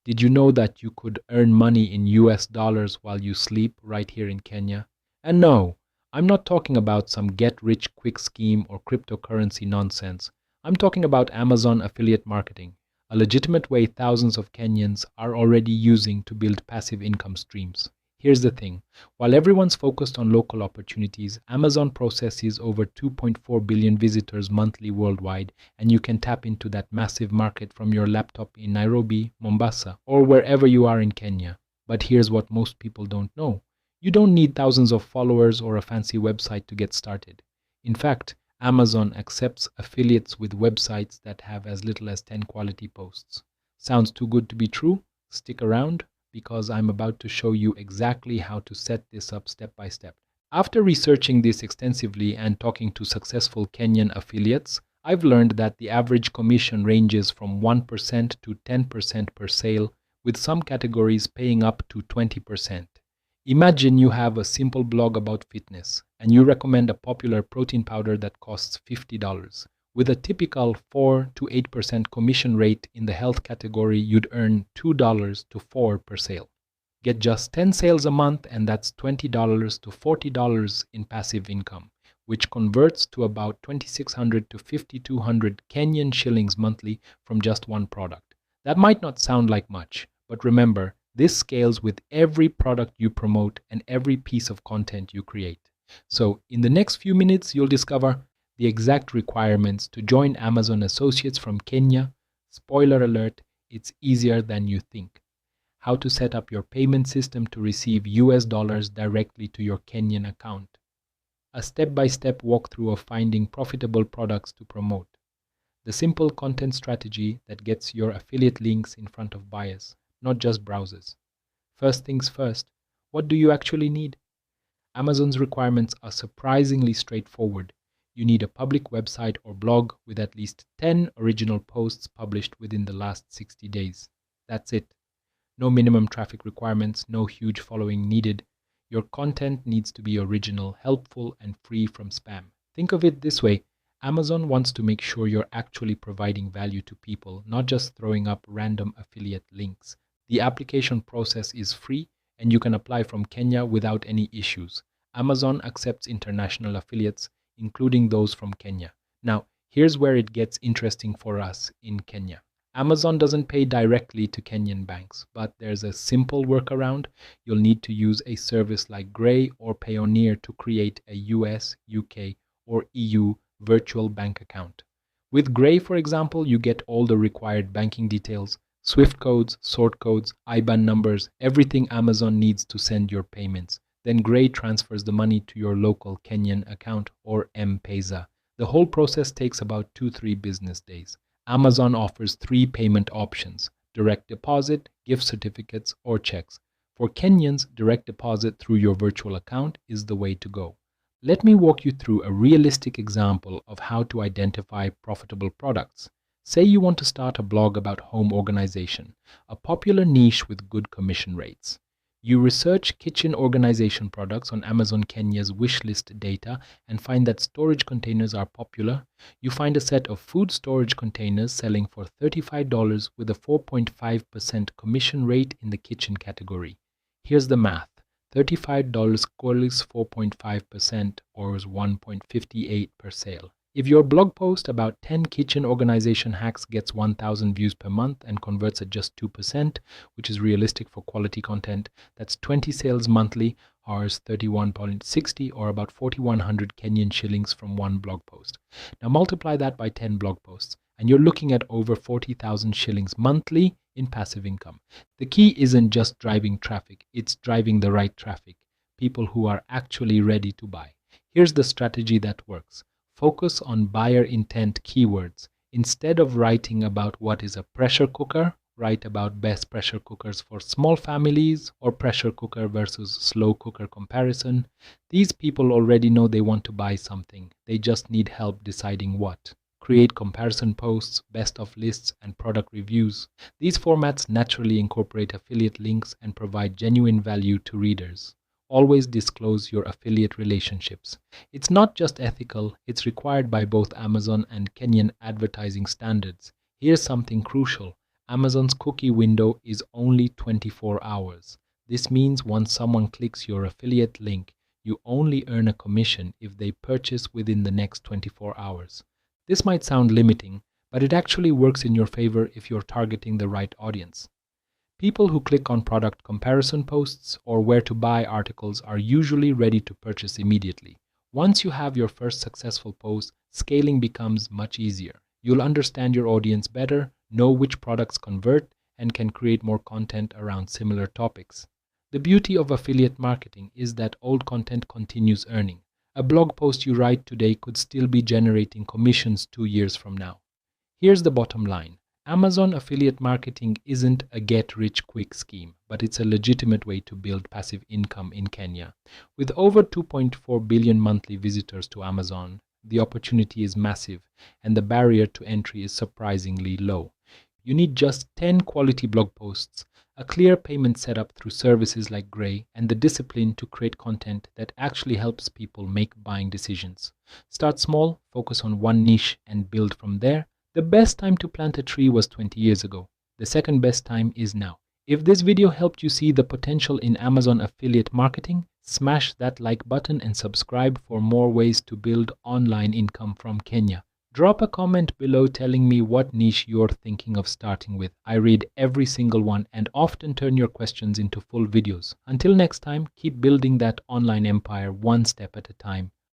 Did you know that you could earn money in US dollars while you sleep right here in Kenya? And no, I'm not talking about some get-rich-quick scheme or cryptocurrency nonsense. I'm talking about Amazon affiliate marketing, a legitimate way thousands of Kenyans are already using to build passive income streams. Here's the thing. While everyone's focused on local opportunities, Amazon processes over 2.4 billion visitors monthly worldwide, and you can tap into that massive market from your laptop in Nairobi, Mombasa, or wherever you are in Kenya. But here's what most people don't know. You don't need thousands of followers or a fancy website to get started. In fact, Amazon accepts affiliates with websites that have as little as 10 quality posts. Sounds too good to be true? Stick around, because I'm about to show you exactly how to set this up step by step. After researching this extensively and talking to successful Kenyan affiliates, I've learned that the average commission ranges from 1% to 10% per sale, with some categories paying up to 20%. Imagine you have a simple blog about fitness, and you recommend a popular protein powder that costs $50. With a typical 4 to 8% commission rate in the health category, you'd earn $2 to $4 per sale. Get just 10 sales a month, and that's $20 to $40 in passive income, which converts to about 2,600 to 5,200 Kenyan shillings monthly from just one product. That might not sound like much, but remember, this scales with every product you promote and every piece of content you create. So, in the next few minutes, you'll discover the exact requirements to join Amazon Associates from Kenya. Spoiler alert, it's easier than you think. How to set up your payment system to receive US dollars directly to your Kenyan account. A step-by-step walkthrough of finding profitable products to promote. The simple content strategy that gets your affiliate links in front of buyers, not just browsers. First things first, what do you actually need? Amazon's requirements are surprisingly straightforward. You need a public website or blog with at least 10 original posts published within the last 60 days. That's it. No minimum traffic requirements, no huge following needed. Your content needs to be original, helpful, and free from spam. Think of it this way. Amazon wants to make sure you're actually providing value to people, not just throwing up random affiliate links. The application process is free, and you can apply from Kenya without any issues. Amazon accepts international affiliates, including those from Kenya. Now, here's where it gets interesting for us in Kenya. Amazon doesn't pay directly to Kenyan banks, but there's a simple workaround. You'll need to use a service like Gray or Payoneer to create a US, UK, or EU virtual bank account. With Gray, for example, you get all the required banking details, SWIFT codes, sort codes, IBAN numbers, everything Amazon needs to send your payments. Then Gray transfers the money to your local Kenyan account or M-Pesa. The whole process takes about 2-3 business days. Amazon offers 3 payment options: direct deposit, gift certificates, or checks. For Kenyans, direct deposit through your virtual account is the way to go. Let me walk you through a realistic example of how to identify profitable products. Say you want to start a blog about home organization, a popular niche with good commission rates. You research kitchen organization products on Amazon Kenya's wishlist data and find that storage containers are popular. You find a set of food storage containers selling for $35 with a 4.5% commission rate in the kitchen category. Here's the math. $35 equals 4.5% or is 1.58 per sale. If your blog post about 10 kitchen organization hacks gets 1,000 views per month and converts at just 2%, which is realistic for quality content, that's 20 sales monthly, or 31.60 or about 4,100 Kenyan shillings from one blog post. Now multiply that by 10 blog posts, and you're looking at over 40,000 shillings monthly in passive income. The key isn't just driving traffic, it's driving the right traffic, people who are actually ready to buy. Here's the strategy that works. Focus on buyer intent keywords. Instead of writing about what is a pressure cooker, write about best pressure cookers for small families or pressure cooker versus slow cooker comparison. These people already know they want to buy something. They just need help deciding what. Create comparison posts, best of lists, and product reviews. These formats naturally incorporate affiliate links and provide genuine value to readers. Always disclose your affiliate relationships. It's not just ethical, it's required by both Amazon and Kenyan advertising standards. Here's something crucial. Amazon's cookie window is only 24 hours. This means once someone clicks your affiliate link, you only earn a commission if they purchase within the next 24 hours. This might sound limiting, but it actually works in your favor if you're targeting the right audience. People who click on product comparison posts or where to buy articles are usually ready to purchase immediately. Once you have your first successful post, scaling becomes much easier. You'll understand your audience better, know which products convert, and can create more content around similar topics. The beauty of affiliate marketing is that old content continues earning. A blog post you write today could still be generating commissions 2 years from now. Here's the bottom line. Amazon affiliate marketing isn't a get-rich-quick scheme, but it's a legitimate way to build passive income in Kenya. With over 2.4 billion monthly visitors to Amazon, the opportunity is massive, and the barrier to entry is surprisingly low. You need just 10 quality blog posts, a clear payment setup through services like Gray, and the discipline to create content that actually helps people make buying decisions. Start small, focus on one niche, and build from there. The best time to plant a tree was 20 years ago. The second best time is now. If this video helped you see the potential in Amazon affiliate marketing, smash that like button and subscribe for more ways to build online income from Kenya. Drop a comment below telling me what niche you're thinking of starting with. I read every single one and often turn your questions into full videos. Until next time, keep building that online empire one step at a time.